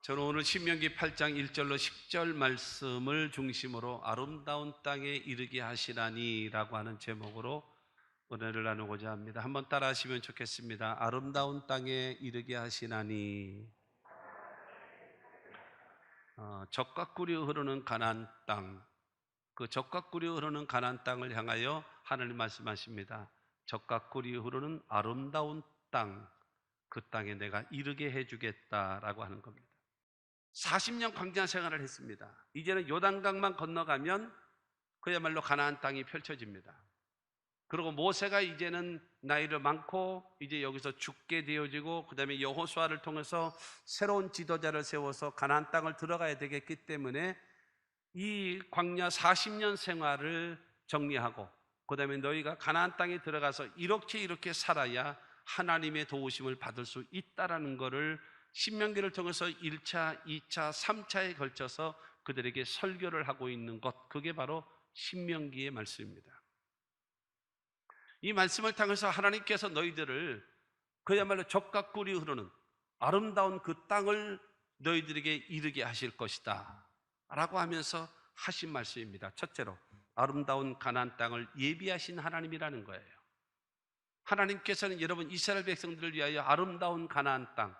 저는 오늘 신명기 8장 1절로 10절 말씀을 중심으로 아름다운 땅에 이르게 하시나니 라고 하는 제목으로 은혜를 나누고자 합니다. 한번 따라 하시면 좋겠습니다. 아름다운 땅에 이르게 하시나니. 젖과 꿀이 흐르는 가나안 땅, 그 젖과 꿀이 흐르는 가나안 땅을 향하여 하나님 말씀하십니다. 젖과 꿀이 흐르는 아름다운 땅, 그 땅에 내가 이르게 해주겠다라고 하는 겁니다. 40년 광야 생활을 했습니다. 이제는 요단강만 건너가면 그야말로 가나안 땅이 펼쳐집니다. 그리고 모세가 이제는 나이를 많고 이제 여기서 죽게 되어지고, 그 다음에 여호수아를 통해서 새로운 지도자를 세워서 가나안 땅을 들어가야 되겠기 때문에 이 광야 40년 생활을 정리하고, 그 다음에 너희가 가나안 땅에 들어가서 이렇게 살아야 하나님의 도우심을 받을 수 있다라는 것을 신명기를 통해서 1차, 2차, 3차에 걸쳐서 그들에게 설교를 하고 있는 것, 그게 바로 신명기의 말씀입니다. 이 말씀을 통해서 하나님께서 너희들을 그야말로 젖과 꿀이 흐르는 아름다운 그 땅을 너희들에게 이르게 하실 것이다 라고 하면서 하신 말씀입니다. 첫째로 아름다운 가나안 땅을 예비하신 하나님이라는 거예요. 하나님께서는 여러분 이스라엘 백성들을 위하여 아름다운 가나안 땅,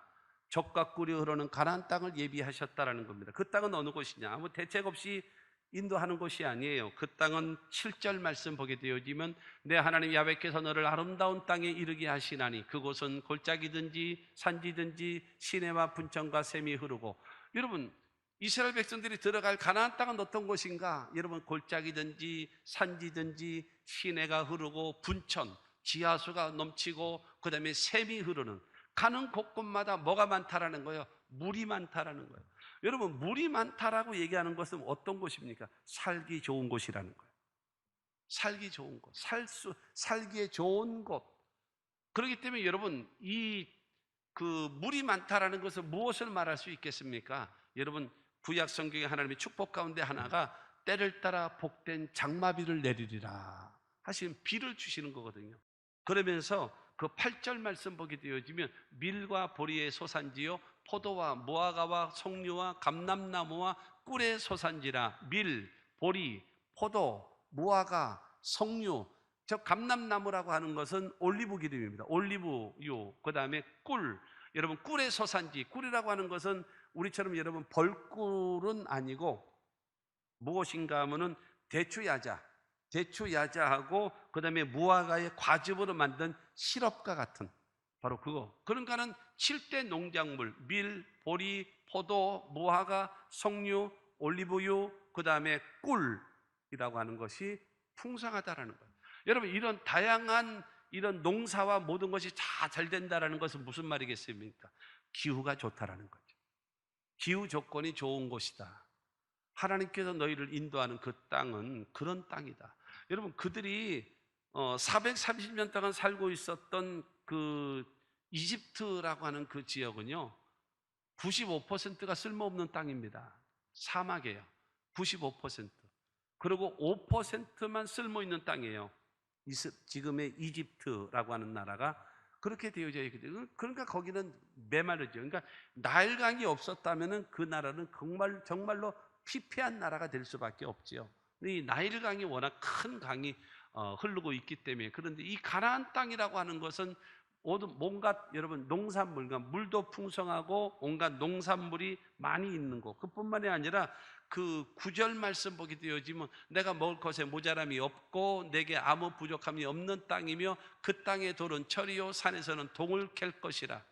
젖과 꿀이 흐르는 가나안 땅을 예비하셨다라는 겁니다. 그 땅은 어느 곳이냐? 아무 대책 없이 인도하는 곳이 아니에요. 그 땅은 7절 말씀 보게 되어지면 내 하나님 야훼께서 너를 아름다운 땅에 이르게 하시나니 그곳은 골짜기든지 산지든지 시내와 분천과 샘이 흐르고. 여러분 이스라엘 백성들이 들어갈 가나안 땅은 어떤 곳인가? 여러분 골짜기든지 산지든지 시내가 흐르고 분천, 지하수가 넘치고 그 다음에 샘이 흐르는, 가는 곳곳마다 뭐가 많다라는 거예요? 물이 많다라는 거예요. 여러분 물이 많다라고 얘기하는 것은 어떤 곳입니까? 살기 좋은 곳이라는 거예요. 살기 좋은 곳, 살기에 좋은 곳. 그렇기 때문에 여러분 이 물이 많다라는 것은 무엇을 말할 수 있겠습니까? 여러분 구약 성경에 하나님의 축복 가운데 하나가 때를 따라 복된 장마비를 내리리라 하신 비를 주시는 거거든요. 그러면서 그 8절 말씀 보게 되어지면 밀과 보리의 소산지요 포도와 무화과와 석류와 감람나무와 꿀의 소산지라. 밀, 보리, 포도, 무화과, 석류, 저 감람나무라고 하는 것은 올리브 기름입니다. 올리브유. 그 다음에 꿀, 여러분 꿀의 소산지. 꿀이라고 하는 것은 우리처럼 여러분 벌꿀은 아니고 무엇인가 하면은 대추야자하고 그 다음에 무화과의 과즙으로 만든 시럽과 같은 바로 그거. 그러니까는 7대 농작물, 밀, 보리, 포도, 무화과, 석류, 올리브유, 그 다음에 꿀이라고 하는 것이 풍성하다라는 거예요. 여러분 이런 다양한 이런 농사와 모든 것이 다 잘 된다라는 것은 무슨 말이겠습니까? 기후가 좋다라는 거죠. 기후 조건이 좋은 곳이다. 하나님께서 너희를 인도하는 그 땅은 그런 땅이다. 여러분 그들이 430년 동안 살고 있었던 그 이집트라고 하는 그 지역은요 95%가 쓸모없는 땅입니다. 사막이에요. 95%. 그리고 5%만 쓸모있는 땅이에요. 지금의 이집트라고 하는 나라가 그렇게 되어져 있거든요. 그러니까 거기는 메마르죠. 그러니까 나일강이 없었다면 그 나라는 정말로 피폐한 나라가 될 수밖에 없지요. 이 나일강이 워낙 큰 강이 흐르고 있기 때문에. 그런데 이 가나안 땅이라고 하는 것은 온갖 여러분 농산물과 물도 풍성하고 온갖 농산물이 많이 있는 곳. 그뿐만이 아니라 그 9절 말씀 보게 되어지면 내가 먹을 것에 모자람이 없고 내게 아무 부족함이 없는 땅이며 그 땅의 돌은 철이요 산에서는 동을 캘 것이라.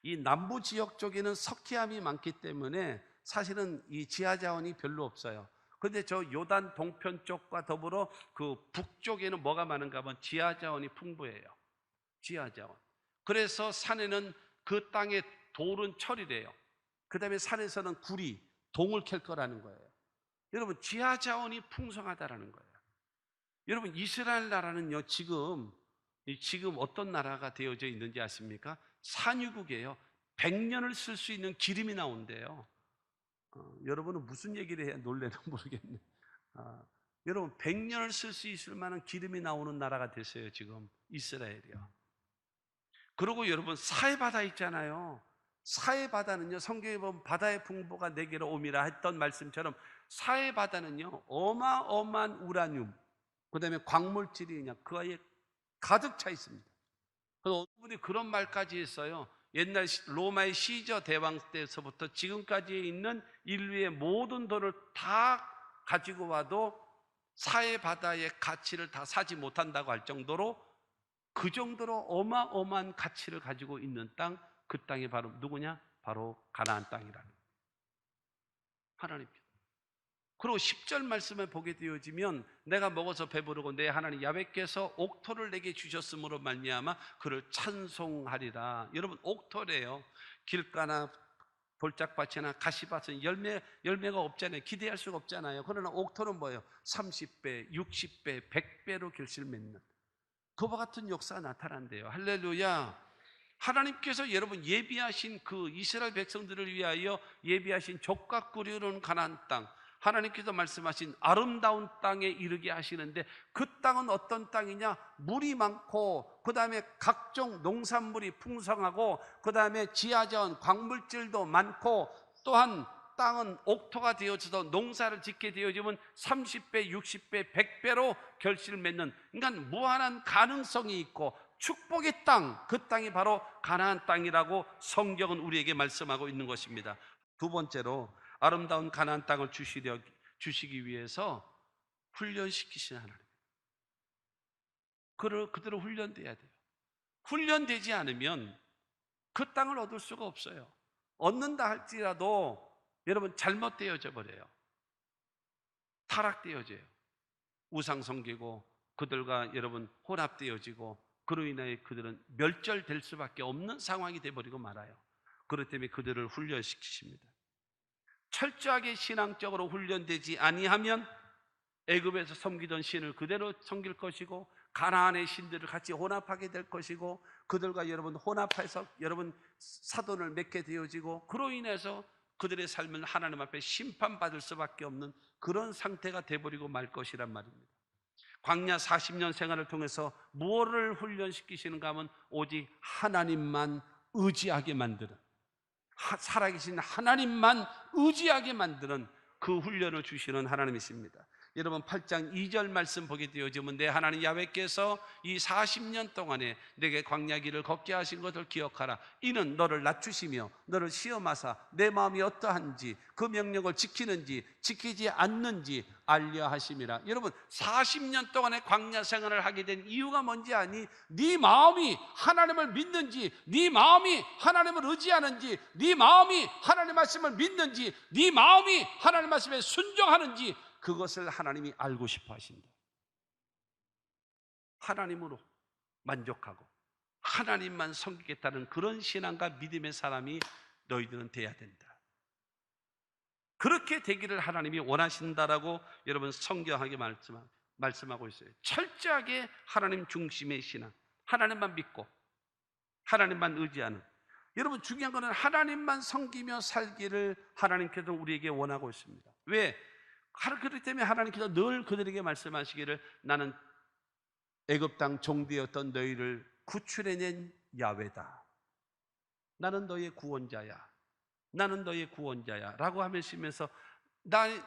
이 남부 지역 쪽에는 석회암이 많기 때문에 사실은 이 지하자원이 별로 없어요. 그런데 저 요단 동편 쪽과 더불어 그 북쪽에는 뭐가 많은가 하면 지하자원이 풍부해요. 지하자원. 그래서 산에는 그 땅의 돌은 철이래요. 그 다음에 산에서는 구리, 동을 캘 거라는 거예요. 여러분 지하자원이 풍성하다라는 거예요. 여러분 이스라엘 나라는요 지금 어떤 나라가 되어져 있는지 아십니까? 산유국이에요. 100년을 쓸 수 있는 기름이 나온대요. 여러분은 무슨 얘기를 해야 놀래나 모르겠네. 여러분 100년을 쓸 수 있을 만한 기름이 나오는 나라가 됐어요. 지금 이스라엘이요. 그리고 여러분 사해바다 있잖아요. 사해 바다는요, 성경에 보면 바다의 풍부가 내게로 오미라 했던 말씀처럼 사해 바다는요 어마어마한 우라늄, 그 다음에 광물질이 그냥 그 안에 가득 차 있습니다. 그래서 어느 분이 그런 말까지 했어요. 옛날 로마의 시저 대왕 때서부터 지금까지 있는 인류의 모든 돈을 다 가지고 와도 사해 바다의 가치를 다 사지 못한다고 할 정도로, 그 정도로 어마어마한 가치를 가지고 있는 땅, 그 땅이 바로 누구냐? 바로 가나안 땅이라는 하나님께서. 그리고 10절 말씀에 보게 되어지면 내가 먹어서 배부르고 내 하나님 야훼께서 옥토를 내게 주셨으므로 말미암아 그를 찬송하리라. 여러분, 옥토래요. 길가나 돌짝밭이나 가시밭은 열매가 없잖아요. 기대할 수가 없잖아요. 그러나 옥토는 뭐예요? 30배, 60배, 100배로 결실 맺는 그와 같은 역사가 나타난대요. 할렐루야. 하나님께서 여러분 예비하신 그 이스라엘 백성들을 위하여 예비하신 족과 꿀이 흐르는 가나안 땅, 하나님께서 말씀하신 아름다운 땅에 이르게 하시는데, 그 땅은 어떤 땅이냐? 물이 많고 그 다음에 각종 농산물이 풍성하고 그 다음에 지하자원 광물질도 많고, 또한 땅은 옥토가 되어져서 농사를 짓게 되어지면 30배, 60배, 100배로 결실을 맺는, 그러니까 무한한 가능성이 있고 축복의 땅, 그 땅이 바로 가나안 땅이라고 성경은 우리에게 말씀하고 있는 것입니다. 두 번째로 아름다운 가나안 땅을 주시기 위해서 훈련시키시는 하나님. 그대로 훈련돼야 돼요. 훈련되지 않으면 그 땅을 얻을 수가 없어요. 얻는다 할지라도 여러분 잘못되어져 버려요. 타락되어져요. 우상 섬기고 그들과 여러분 혼합되어지고, 그로 인하여 그들은 멸절될 수밖에 없는 상황이 되어버리고 말아요. 그렇기 때문에 그들을 훈련시키십니다. 철저하게 신앙적으로 훈련되지 아니하면 애굽에서 섬기던 신을 그대로 섬길 것이고, 가나안의 신들을 같이 혼합하게 될 것이고, 그들과 여러분 혼합해서 여러분 사돈을 맺게 되어지고, 그로 인해서 그들의 삶은 하나님 앞에 심판받을 수밖에 없는 그런 상태가 되어버리고 말 것이란 말입니다. 광야 40년 생활을 통해서 무엇을 훈련시키시는가 하면 오직 하나님만 의지하게 만드는, 살아계신 하나님만 의지하게 만드는 그 훈련을 주시는 하나님이십니다. 여러분 8장 2절 말씀 보게 되어지면 내 하나님 야훼께서 이 40년 동안에 내게 광야 길을 걷게 하신 것을 기억하라. 이는 너를 낮추시며 너를 시험하사 내 마음이 어떠한지 그 명령을 지키는지 지키지 않는지 알려 하심이라. 여러분 40년 동안의 광야 생활을 하게 된 이유가 뭔지 아니? 네 마음이 하나님을 믿는지, 네 마음이 하나님을 의지하는지, 네 마음이 하나님 말씀을 믿는지, 네 마음이 하나님 말씀에 순종하는지, 그것을 하나님이 알고 싶어 하신다. 하나님으로 만족하고 하나님만 섬기겠다는 그런 신앙과 믿음의 사람이 너희들은 돼야 된다. 그렇게 되기를 하나님이 원하신다라고 여러분 성경하게 말씀하고 있어요. 철저하게 하나님 중심의 신앙, 하나님만 믿고 하나님만 의지하는. 여러분 중요한 것은 하나님만 섬기며 살기를 하나님께서 우리에게 원하고 있습니다. 왜? 그렇기 때문에 하나님께서 늘 그들에게 말씀하시기를 나는 애굽 땅 종되었던 너희를 구출해낸 야훼다. 나는 너희의 구원자야. 나는 너희의 구원자야 라고 하시면서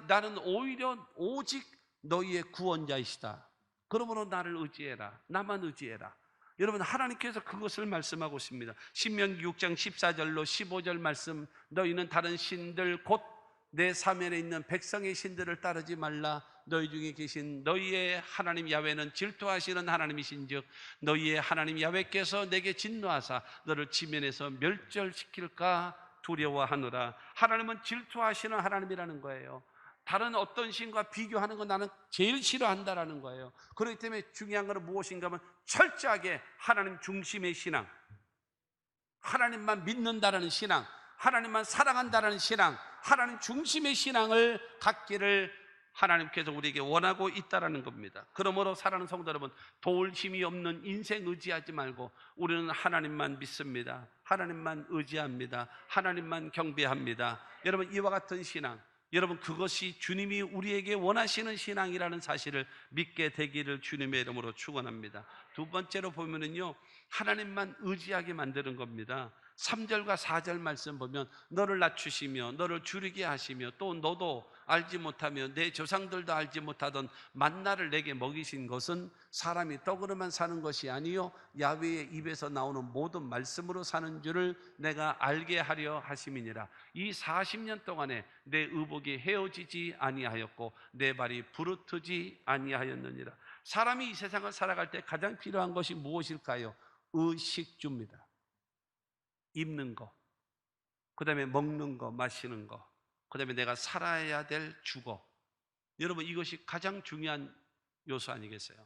나는 오히려 오직 너희의 구원자이시다. 그러므로 나를 의지해라. 나만 의지해라. 여러분 하나님께서 그것을 말씀하고 있습니다. 신명기 6장 14절로 15절 말씀, 너희는 다른 신들 곧 내 사면에 있는 백성의 신들을 따르지 말라. 너희 중에 계신 너희의 하나님 야훼는 질투하시는 하나님이신즉 너희의 하나님 야훼께서 내게 진노하사 너를 지면에서 멸절시킬까 두려워하노라. 하나님은 질투하시는 하나님이라는 거예요. 다른 어떤 신과 비교하는 거 나는 제일 싫어한다라는 거예요. 그렇기 때문에 중요한 것은 무엇인가 하면 철저하게 하나님 중심의 신앙, 하나님만 믿는다라는 신앙, 하나님만 사랑한다라는 신앙, 하나님 중심의 신앙을 갖기를 하나님께서 우리에게 원하고 있다라는 겁니다. 그러므로 사랑하는 성도 여러분, 도울 힘이 없는 인생 의지하지 말고 우리는 하나님만 믿습니다. 하나님만 의지합니다. 하나님만 경배합니다. 여러분 이와 같은 신앙, 여러분, 그것이 주님이 우리에게 원하시는 신앙이라는 사실을 믿게 되기를 주님의 이름으로 축원합니다. 두 번째로 보면은요, 하나님만 의지하게 만드는 겁니다. 3절과 4절 말씀 보면 너를 낮추시며 너를 줄이게 하시며 또 너도 알지 못하며 내 조상들도 알지 못하던 만나를 내게 먹이신 것은 사람이 떡으로만 사는 것이 아니요 야훼의 입에서 나오는 모든 말씀으로 사는 줄을 내가 알게 하려 하심이니라. 이 40년 동안에 내 의복이 헤어지지 아니하였고 내 발이 부르트지 아니하였느니라. 사람이 이 세상을 살아갈 때 가장 필요한 것이 무엇일까요? 의식주입니다. 입는 거, 그 다음에 먹는 거, 마시는 거, 그 다음에 내가 살아야 될 주거. 여러분, 이것이 가장 중요한 요소 아니겠어요?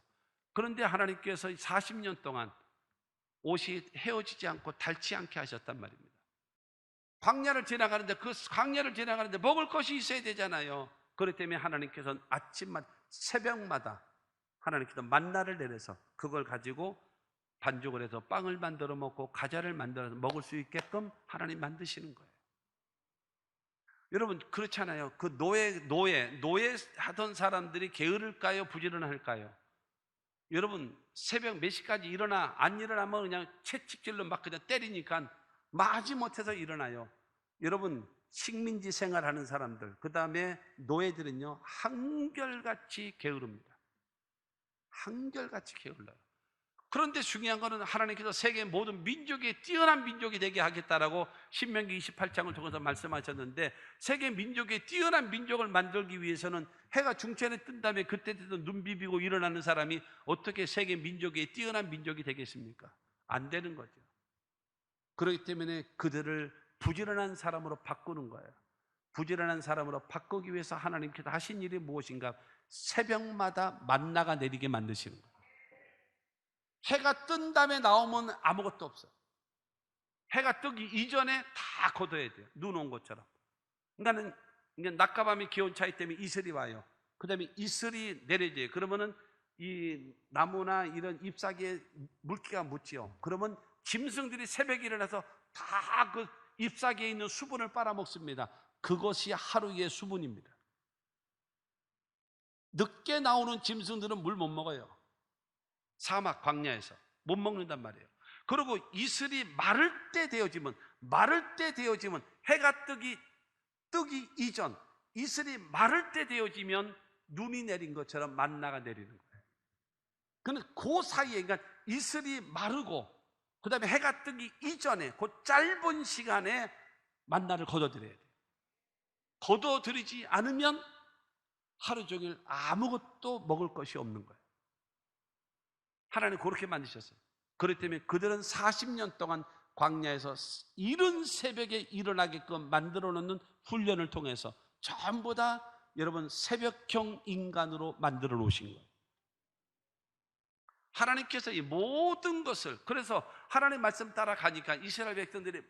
그런데 하나님께서 40년 동안 옷이 헤어지지 않고 닳지 않게 하셨단 말입니다. 광야를 지나가는데 그 광야를 지나가는데 먹을 것이 있어야 되잖아요. 그렇기 때문에 하나님께서는 아침마다 새벽마다 하나님께서 만나를 내려서 그걸 가지고 반죽을 해서 빵을 만들어 먹고 과자를 만들어서 먹을 수 있게끔 하나님 만드시는 거예요. 여러분, 그렇잖아요. 그 노예 하던 사람들이 게으를까요? 부지런할까요? 여러분, 새벽 몇 시까지 일어나? 안 일어나면 그냥 채찍질로 막 그냥 때리니까 마지 못해서 일어나요. 여러분, 식민지 생활하는 사람들, 그 다음에 노예들은요, 한결같이 게으릅니다. 한결같이 게을러요. 그런데 중요한 것은 하나님께서 세계 모든 민족이 뛰어난 민족이 되게 하겠다라고 신명기 28장을 통해서 말씀하셨는데, 세계 민족의 뛰어난 민족을 만들기 위해서는 해가 중천에 뜬 다음에 그때부터 눈 비비고 일어나는 사람이 어떻게 세계 민족의 뛰어난 민족이 되겠습니까? 안 되는 거죠. 그렇기 때문에 그들을 부지런한 사람으로 바꾸는 거예요. 부지런한 사람으로 바꾸기 위해서 하나님께서 하신 일이 무엇인가? 새벽마다 만나가 내리게 만드시는 거예요. 해가 뜬 다음에 나오면 아무것도 없어. 해가 뜨기 이전에 다 걷어야 돼요. 눈 온 것처럼. 그러니까 낮과 밤의 기온 차이 때문에 이슬이 와요. 그 다음에 이슬이 내려져요. 그러면은 이 나무나 이런 잎사귀에 물기가 묻지요. 그러면 짐승들이 새벽에 일어나서 다 그 잎사귀에 있는 수분을 빨아먹습니다. 그것이 하루의 수분입니다. 늦게 나오는 짐승들은 물 못 먹어요. 사막 광야에서 못 먹는단 말이에요. 그리고 이슬이 마를 때 되어지면 해가 뜨기 이전 이슬이 마를 때 되어지면 눈이 내린 것처럼 만나가 내리는 거예요. 근데 그 사이에, 그러니까 이슬이 마르고 그 다음에 해가 뜨기 이전에 그 짧은 시간에 만나를 걷어들여야 돼요. 걷어들이지 않으면 하루 종일 아무것도 먹을 것이 없는 거예요. 하나님 그렇게 만드셨어요. 그렇기 때문에 그들은 40년 동안 광야에서 이른 새벽에 일어나게끔 만들어 놓는 훈련을 통해서 전부 다 여러분 새벽형 인간으로 만들어 놓으신 거예요. 하나님께서 이 모든 것을, 그래서 하나님 말씀 따라가니까 이스라엘 백성들이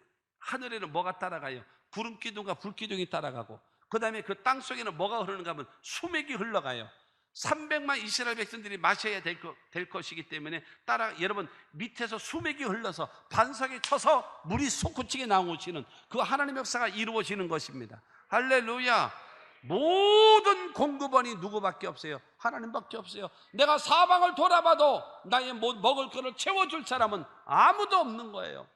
하늘에는 뭐가 따라가요? 구름 기둥과 불 기둥이 따라가고, 그 다음에 그 땅 속에는 뭐가 흐르는가 하면 수맥이 흘러가요. 300만 이스라엘 백성들이 마셔야 될 것이기 때문에 여러분 밑에서 수맥이 흘러서 반석에 쳐서 물이 솟구치게 나오시는 그 하나님의 역사가 이루어지는 것입니다. 할렐루야. 모든 공급원이 누구밖에 없어요? 하나님밖에 없어요. 내가 사방을 돌아봐도 나의 먹을 것을 채워줄 사람은 아무도 없는 거예요.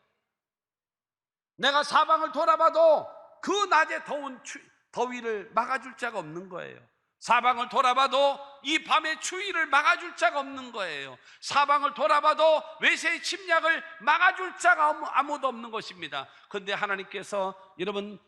내가 사방을 돌아봐도 그 낮에 더위를 막아줄 자가 없는 거예요. 사방을 돌아봐도 이 밤의 추위를 막아줄 자가 없는 거예요. 사방을 돌아봐도 외세의 침략을 막아줄 자가 아무도 없는 것입니다. 그런데 하나님께서 여러분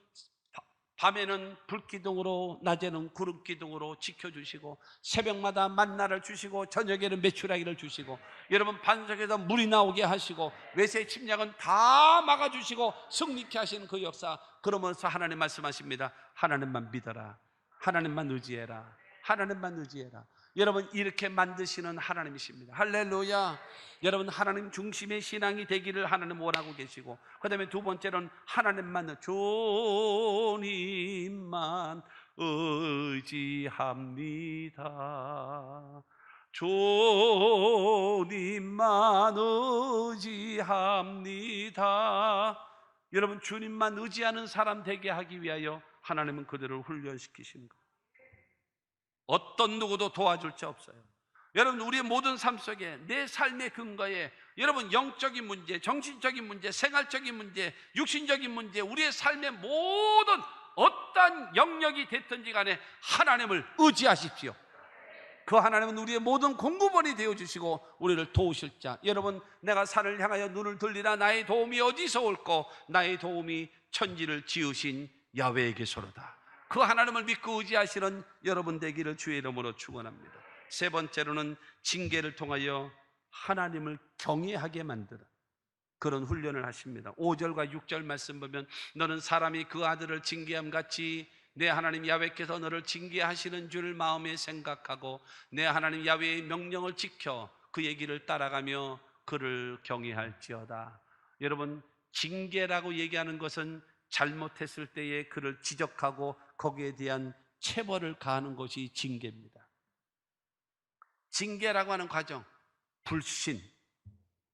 밤에는 불기둥으로 낮에는 구름기둥으로 지켜주시고, 새벽마다 만나를 주시고 저녁에는 메추라기를 주시고, 여러분 반석에서 물이 나오게 하시고 외세의 침략은 다 막아주시고 승리케 하시는 그 역사. 그러면서 하나님 말씀하십니다. 하나님만 믿어라. 하나님만 의지해라. 하나님만 의지해라. 여러분 이렇게 만드시는 하나님이십니다. 할렐루야. 여러분 하나님 중심의 신앙이 되기를 하나님 원하고 계시고, 그 다음에 두 번째로는 하나님만, 주님만 의지합니다. 주님만 의지합니다. 여러분 주님만 의지하는 사람 되게 하기 위하여 하나님은 그들을 훈련시키시는 거예요. 어떤 누구도 도와줄 자 없어요. 여러분, 우리의 모든 삶 속에 내 삶의 근거에 여러분 영적인 문제, 정신적인 문제, 생활적인 문제, 육신적인 문제, 우리의 삶의 모든 어떤 영역이 됐든지 간에 하나님을 의지하십시오. 그 하나님은 우리의 모든 공급원이 되어주시고 우리를 도우실 자. 여러분, 내가 산을 향하여 눈을 들리라. 나의 도움이 어디서 올꼬? 나의 도움이 천지를 지으신 야훼에게서로다. 그 하나님을 믿고 의지하시는 여러분 되기를 주의 이름으로 축원합니다. 세 번째로는 징계를 통하여 하나님을 경외하게 만드는 그런 훈련을 하십니다. 5절과 6절 말씀 보면 너는 사람이 그 아들을 징계함 같이 내 하나님 야훼께서 너를 징계하시는 줄 마음에 생각하고 내 하나님 야훼의 명령을 지켜 그의 길을 따라가며 그를 경외할지어다. 여러분, 징계라고 얘기하는 것은 잘못했을 때에 그를 지적하고 거기에 대한 체벌을 가하는 것이 징계입니다. 징계라고 하는 과정, 불신,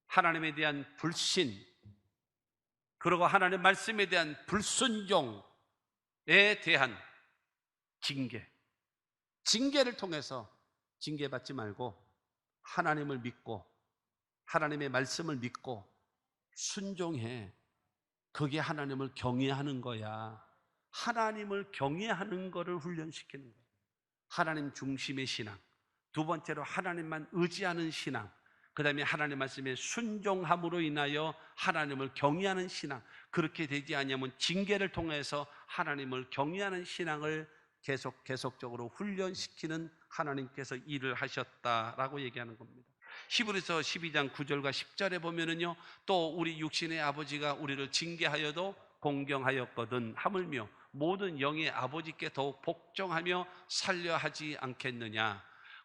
하나님에 대한 불신, 그리고 하나님의 말씀에 대한 불순종에 대한 징계. 징계를 통해서 징계받지 말고 하나님을 믿고 하나님의 말씀을 믿고 순종해. 그게 하나님을 경외하는 거야. 하나님을 경외하는 거를 훈련시키는 거야. 하나님 중심의 신앙. 두 번째로 하나님만 의지하는 신앙. 그 다음에 하나님 말씀에 순종함으로 인하여 하나님을 경외하는 신앙. 그렇게 되지 않으면 징계를 통해서 하나님을 경외하는 신앙을 계속적으로 훈련시키는 하나님께서 일을 하셨다라고 얘기하는 겁니다. 히브리서 12장 9절과 10절에 보면은요, 또 우리 육신의 아버지가 우리를 징계하여도 공경하였거든 하물며 모든 영의 아버지께 더욱 복종하며 살려 하지 않겠느냐.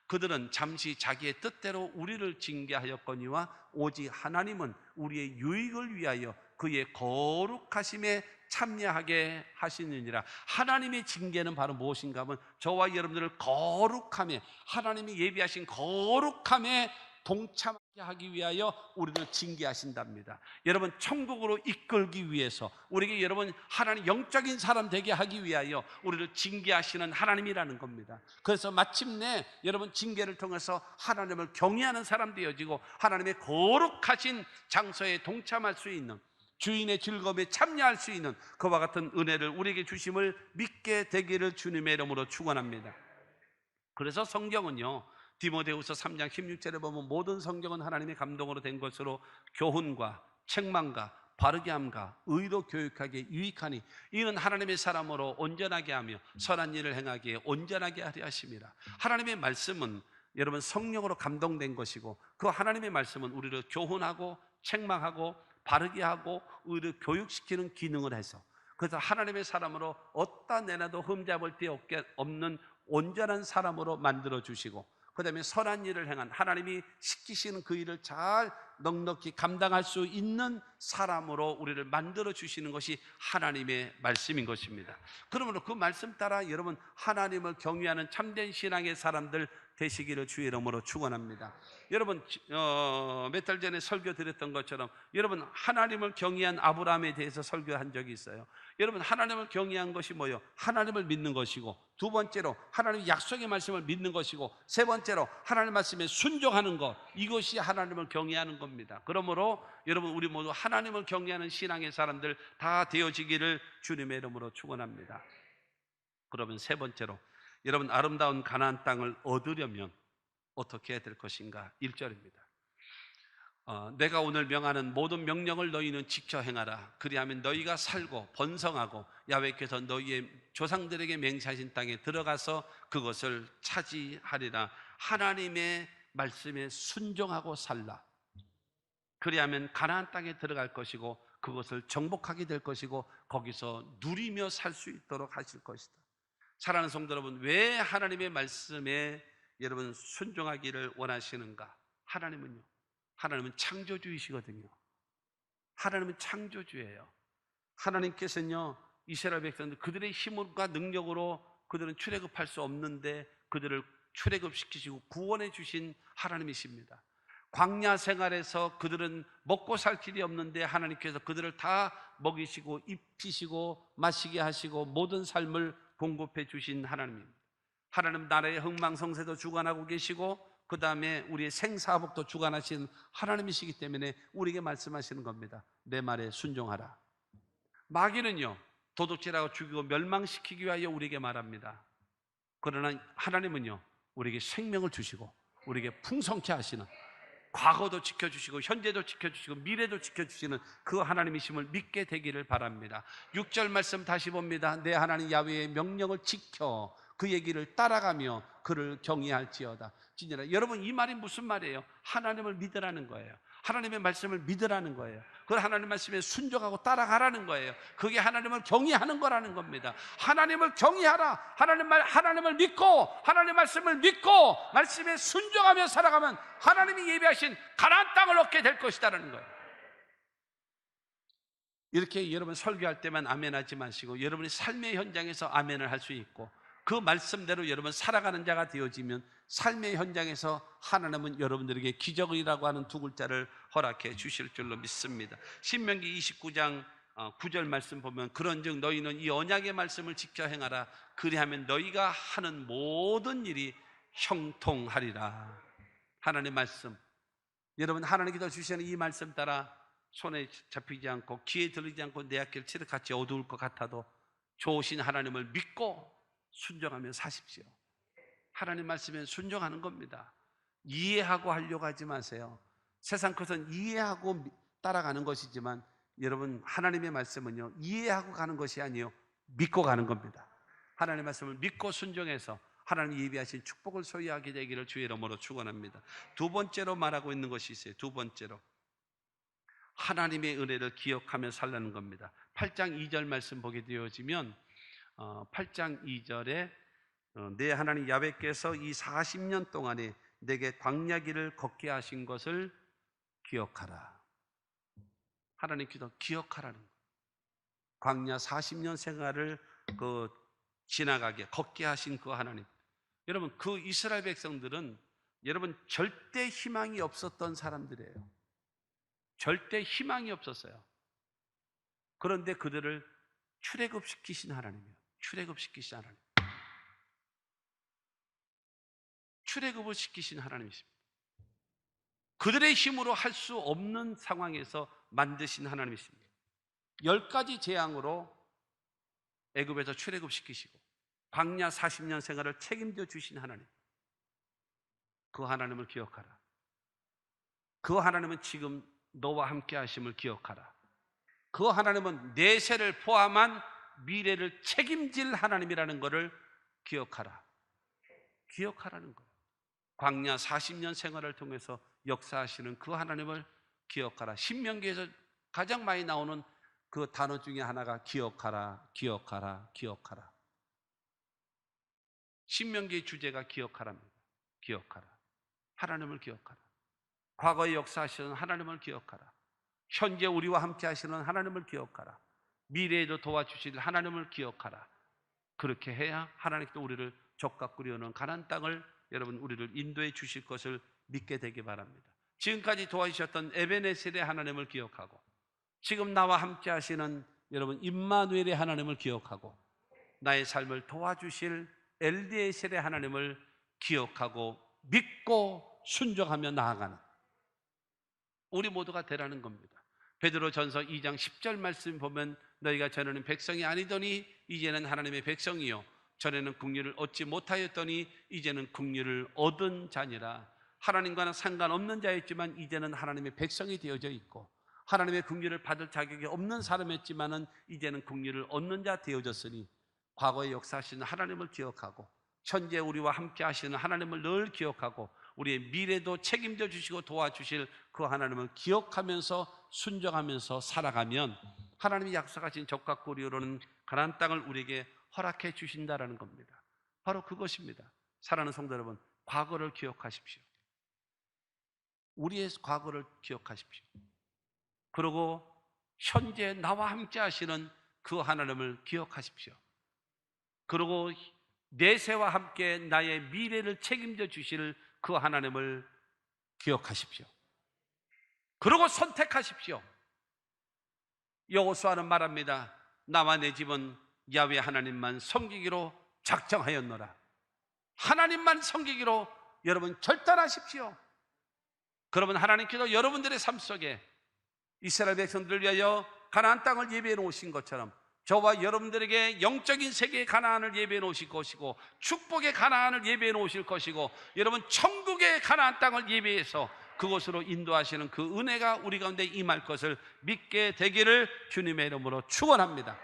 그들은 잠시 자기의 뜻대로 우리를 징계하였거니와 오직 하나님은 우리의 유익을 위하여 그의 거룩하심에 참여하게 하시느니라. 하나님의 징계는 바로 무엇인가 하면 저와 여러분들을 거룩함에, 하나님이 예비하신 거룩함에 동참하게 하기 위하여 우리를 징계하신답니다. 여러분, 천국으로 이끌기 위해서 우리에게 여러분 하나님 영적인 사람 되게 하기 위하여 우리를 징계하시는 하나님이라는 겁니다. 그래서 마침내 여러분 징계를 통해서 하나님을 경외하는 사람 되어지고 하나님의 거룩하신 장소에 동참할 수 있는, 주인의 즐거움에 참여할 수 있는 그와 같은 은혜를 우리에게 주심을 믿게 되기를 주님의 이름으로 축원합니다. 그래서 성경은요, 디모데후서 3장 16절에 보면 모든 성경은 하나님의 감동으로 된 것으로 교훈과 책망과 바르게 함과 의로 교육하기에 유익하니 이는 하나님의 사람으로 온전하게 하며 선한 일을 행하기에 온전하게 하려 하심이라. 하나님의 말씀은 여러분 성령으로 감동된 것이고 그 하나님의 말씀은 우리를 교훈하고 책망하고 바르게 하고 의로 교육시키는 기능을 해서, 그래서 하나님의 사람으로 어디다 내놔도 흠잡을 데 없는 온전한 사람으로 만들어 주시고, 그 다음에 선한 일을 행한 하나님이 시키시는 그 일을 잘 넉넉히 감당할 수 있는 사람으로 우리를 만들어 주시는 것이 하나님의 말씀인 것입니다. 그러므로 그 말씀 따라 여러분 하나님을 경외하는 참된 신앙의 사람들 되시기를 주의 이름으로 축원합니다. 여러분 몇 달 전에 설교 드렸던 것처럼 여러분 하나님을 경외한 아브라함에 대해서 설교한 적이 있어요. 여러분 하나님을 경외한 것이 뭐예요? 하나님을 믿는 것이고, 두 번째로 하나님의 약속의 말씀을 믿는 것이고, 세 번째로 하나님 말씀에 순종하는 것, 이것이 하나님을 경외하는 겁니다. 그러므로 여러분 우리 모두 하나님을 경외하는 신앙의 사람들 다 되어지기를 주님의 이름으로 축원합니다. 그러면 세 번째로 여러분 아름다운 가나안 땅을 얻으려면 어떻게 해야 될 것인가? 1절입니다. 내가 오늘 명하는 모든 명령을 너희는 지켜 행하라. 그리하면 너희가 살고 번성하고 야훼께서 너희의 조상들에게 맹세하신 땅에 들어가서 그것을 차지하리라. 하나님의 말씀에 순종하고 살라. 그리하면 가나안 땅에 들어갈 것이고 그것을 정복하게 될 것이고 거기서 누리며 살 수 있도록 하실 것이다. 사랑하는 성도 여러분, 왜 하나님의 말씀에 여러분 순종하기를 원하시는가? 하나님은 창조주이시거든요. 하나님은 창조주예요. 하나님께서는요, 이스라엘 백성들 그들의 힘과 능력으로 그들은 출애굽할 수 없는데 그들을 출애굽시키시고 구원해 주신 하나님이십니다. 광야 생활에서 그들은 먹고 살 길이 없는데 하나님께서 그들을 다 먹이시고 입히시고 마시게 하시고 모든 삶을 공급해 주신 하나님입니다. 하나님 나라의 흥망성쇠도 주관하고 계시고 그 다음에 우리의 생사복도 주관하신 하나님이시기 때문에 우리에게 말씀하시는 겁니다. 내 말에 순종하라. 마귀는요, 도둑질하고 죽이고 멸망시키기 위하여 우리에게 말합니다. 그러나 하나님은요, 우리에게 생명을 주시고 우리에게 풍성케 하시는, 과거도 지켜주시고 현재도 지켜주시고 미래도 지켜주시는 그 하나님이심을 믿게 되기를 바랍니다. 6절 말씀 다시 봅니다. 내 하나님 야훼의 명령을 지켜 그의 길을 따라가며 그를 경외할지어다. 진짜로 여러분, 이 말이 무슨 말이에요? 하나님을 믿으라는 거예요. 하나님의 말씀을 믿으라는 거예요. 그 하나님 말씀에 순종하고 따라가라는 거예요. 그게 하나님을 경외하는 거라는 겁니다. 하나님을 경외하라. 하나님을 믿고 하나님 말씀을 믿고 말씀에 순종하며 살아가면 하나님이 예비하신 가나안 땅을 얻게 될 것이다라는 거예요. 이렇게 여러분 설교할 때만 아멘하지 마시고 여러분이 삶의 현장에서 아멘을 할 수 있고 그 말씀대로 여러분 살아가는 자가 되어지면 삶의 현장에서 하나님은 여러분들에게 기적이라고 하는 두 글자를 허락해 주실 줄로 믿습니다. 신명기 29장 9절 말씀 보면 그런즉 너희는 이 언약의 말씀을 지켜 행하라. 그리하면 너희가 하는 모든 일이 형통하리라. 하나님의 말씀, 여러분 하나님께서 주시는 이 말씀 따라 손에 잡히지 않고 귀에 들리지 않고 내 앞길 칠흑같이 어두울 것 같아도 좋으신 하나님을 믿고 순종하며 사십시오. 하나님 말씀에 순종하는 겁니다. 이해하고 하려고 하지 마세요. 세상 것은 이해하고 따라가는 것이지만 여러분 하나님의 말씀은요, 이해하고 가는 것이 아니요 믿고 가는 겁니다. 하나님의 말씀을 믿고 순종해서 하나님이 예비하신 축복을 소유하게 되기를 주의 이름으로 축원합니다. 두 번째로 말하고 있는 것이 있어요. 두 번째로 하나님의 은혜를 기억하며 살라는 겁니다. 8장 2절 말씀 보게 되어지면 8장 2절에 내 하나님 야훼께서 이 40년 동안에 내게 광야 길을 걷게 하신 것을 기억하라. 하나님께서 기억하라는 거예요. 광야 40년 생활을 지나가게 걷게 하신 그 하나님. 여러분, 그 이스라엘 백성들은 여러분 절대 희망이 없었던 사람들이에요. 절대 희망이 없었어요. 그런데 그들을 출애굽시키신 하나님이에요. 출애굽시키신 하나님. 출애굽을 시키신 하나님이십니다. 그들의 힘으로 할 수 없는 상황에서 만드신 하나님이십니다. 10가지 재앙으로 애굽에서 출애굽시키시고 광야 40년 생활을 책임져 주신 하나님. 그 하나님을 기억하라. 그 하나님은 지금 너와 함께 하심을 기억하라. 그 하나님은 내세를 포함한 미래를 책임질 하나님이라는 것을 기억하라. 기억하라는 거예요. 광야 40년 생활을 통해서 역사하시는 그 하나님을 기억하라. 신명기에서 가장 많이 나오는 그 단어 중에 하나가 기억하라, 기억하라, 기억하라. 신명기의 주제가 기억하라입니다. 기억하라. 하나님을 기억하라. 과거에 역사하시는 하나님을 기억하라. 현재 우리와 함께 하시는 하나님을 기억하라. 미래에도 도와주실 하나님을 기억하라. 그렇게 해야 하나님께서 우리를 적과 꿀이오는 가나안 땅을 여러분 우리를 인도해 주실 것을 믿게 되기 바랍니다. 지금까지 도와주셨던 에베네셀의 하나님을 기억하고 지금 나와 함께 하시는 여러분 임마누엘의 하나님을 기억하고 나의 삶을 도와주실 엘디에셀의 하나님을 기억하고 믿고 순종하며 나아가는 우리 모두가 되라는 겁니다. 베드로전서 2장 10절 말씀 보면 너희가 전에는 백성이 아니더니 이제는 하나님의 백성이요 전에는 긍휼을 얻지 못하였더니 이제는 긍휼을 얻은 자니라. 하나님과는 상관없는 자였지만 이제는 하나님의 백성이 되어져 있고 하나님의 긍휼을 받을 자격이 없는 사람이었지만은 이제는 긍휼을 얻는 자 되어졌으니 과거의 역사하시는 하나님을 기억하고 현재 우리와 함께 하시는 하나님을 늘 기억하고 우리의 미래도 책임져 주시고 도와주실 그 하나님을 기억하면서 순종하면서 살아가면 하나님이 약속하신 적과 꿀이오르는 가나안 땅을 우리에게 허락해 주신다라는 겁니다. 바로 그것입니다. 사랑하는 성도 여러분, 과거를 기억하십시오. 우리의 과거를 기억하십시오. 그리고 현재 나와 함께 하시는 그 하나님을 기억하십시오. 그리고 내세와 함께 나의 미래를 책임져 주실 그 하나님을 기억하십시오. 그러고 선택하십시오. 여호수아는 말합니다. 나와 내 집은 야훼 하나님만 섬기기로 작정하였노라. 하나님만 섬기기로 여러분 결단하십시오. 그러면 하나님께서 여러분들의 삶 속에 이스라엘 백성들을 위하여 가나안 땅을 예비해 놓으신 것처럼 저와 여러분들에게 영적인 세계의 가나안을 예비해 놓으실 것이고 축복의 가나안을 예비해 놓으실 것이고 여러분 천국의 가나안 땅을 예비해서 그곳으로 인도하시는 그 은혜가 우리 가운데 임할 것을 믿게 되기를 주님의 이름으로 축원합니다.